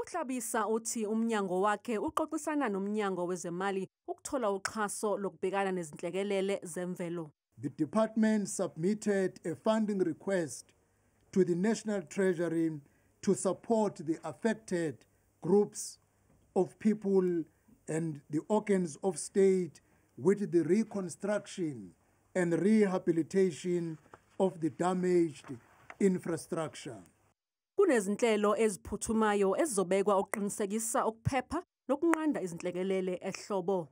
U-Hlabisa uthi umnyango wakhe uxoxisana nomnyango wezemali ukuthola uxhaso lokubhekana nezinhlekelele zemvelo. The department submitted a funding request to the National Treasury to support the affected groups of people and the organs of state with the reconstruction and rehabilitation of the damaged infrastructure. Kunezinhlelo eziphuthumayo ezizobekwa ukuqinisekisa ukuphepha nokunqanda izinhlekelele ehlobo.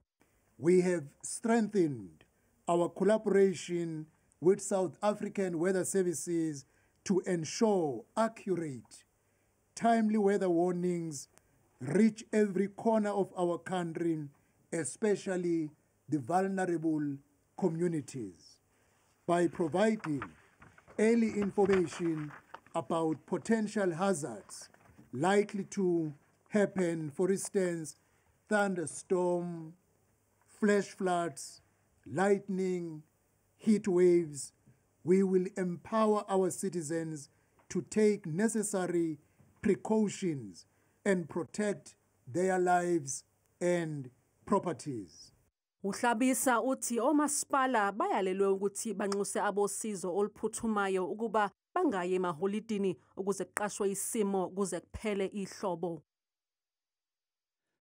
We have strengthened our collaboration with South African weather services to ensure accurate, timely weather warnings reach every corner of our country, especially the vulnerable communities, by providing early information about potential hazards likely to happen, for instance, thunderstorm, flash floods, lightning, heat waves. We will empower our citizens to take necessary precautions and protect their lives and properties. U-Hlabisa uthi omasipala bayalelwe ukuthi banxuse abosizo oluphuthumayo ukuba bangaye emaholidini ukuze kuqashwe isimo kuze kuphele ihlobo.